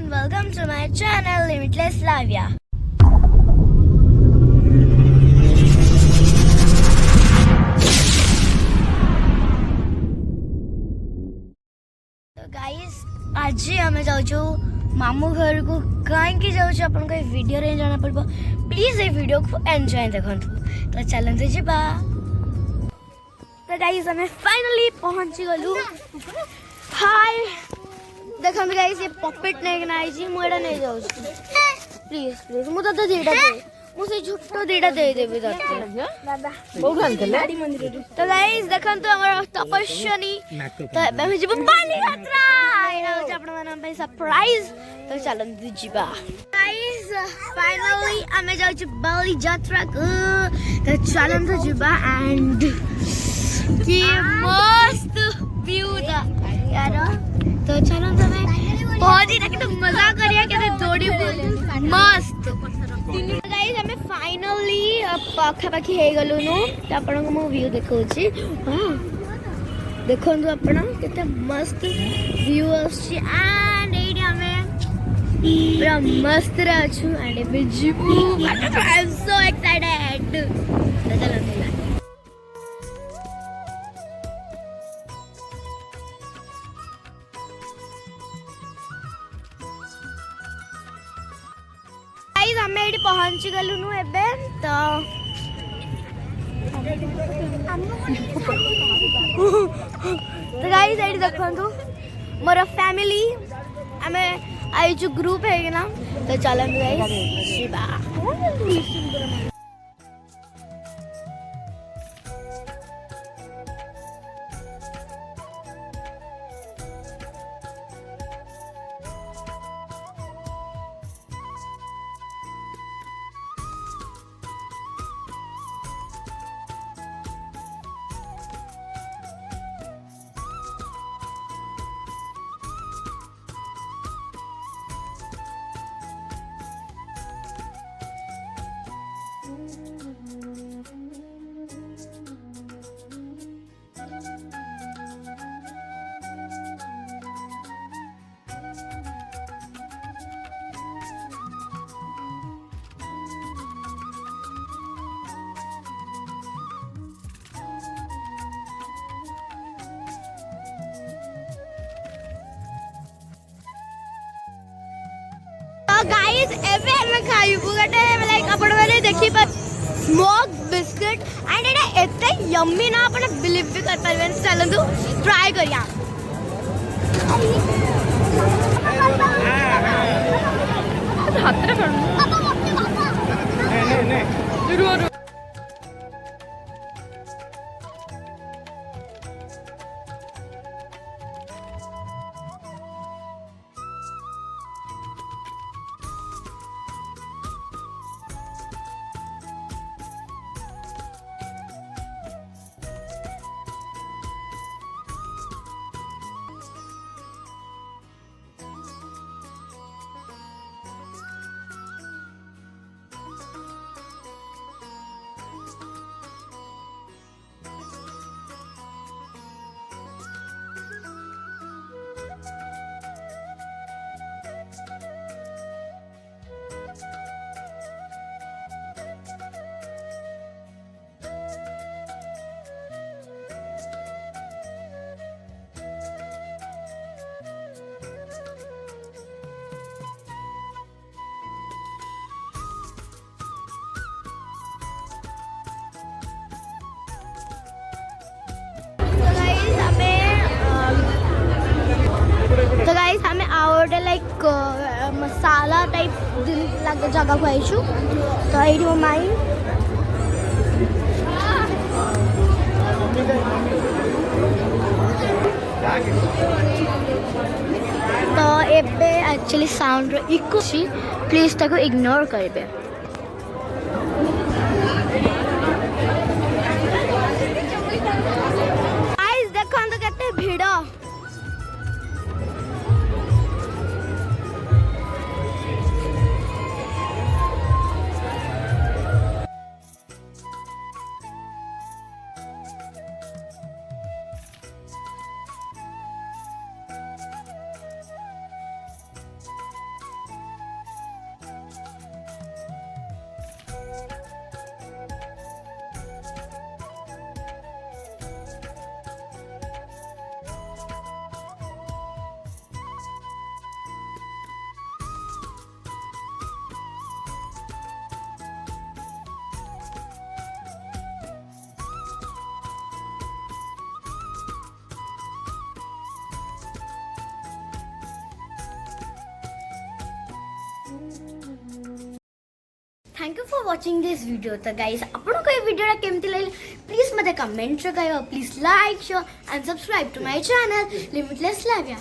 and welcome to my channel Limitless Lavia. So guys, आज हमें जाऊँ मामू घर को कहीं जाऊँ आपन को वीडियो रे जाना पड़बो प्लीज ये वीडियो को एंजॉय देखंतु तो चलंतु जिबा। तो गाइस हमें फाइनली पहुंच गलु। हाय देखंतु गाइस ये पपेट नै नाइ जी मोडा नै जाऊ प्लीज प्लीज मु तो देडा दे मु से झुट्टो देडा दे देबे दरते दादा बहुत अंकल गाड़ी मंदिर। तो गाइस देखंतु हमर तपस्यानी तो एबे जिबो बाली यात्रा एना हो आपण मन पे सरप्राइज तो चलंतु जिबा। गाइस फाइनली हमें जाऊ बाली यात्रा को तो चलंतु जिबा एंड की मस्त व्यू था यार। तो चलो हमें बहुत ही तो मजा करिए के दौड़ी मस्त। गाइस हमें फाइनली पाखा पाखी हे गलु नु तो आपन को मु व्यू देखौची देखंतु आपन केते मस्त व्यू आछि एंड एडी हमें पूरा मस्त रे अछु एंड बे जिबु आई एम सो एक्साइटेड। चलो हमें ये पहुंच गलु नु एबे तो गाइस एडी देखंतु मोर फैमिली हमें आई जो ग्रुप है ना तो चलन गाइस शिवा। गाइस एवे हम खाइबु गटे लाइक आपण वाले देखि पर स्मोक बिस्किट एंड एटा एते यम्मी ना आपण बिलीव भी कर परबेन। चलंतु ट्राई करिया। हाथ रे कर नहीं हमें आवडे लाइक मसाला टाइप लगे जगह को आईछु तो ये मो माई तो एबे एक्चुअली साउंड इको छी प्लीज ताको इग्नोर करबे। गाइस देखन तो केते भीड़ thank you for watching this video. तो गाइस आपको ये वीडियो केमती लगे प्लीज मते कमेंट करो, please like share and subscribe to my channel limitless live.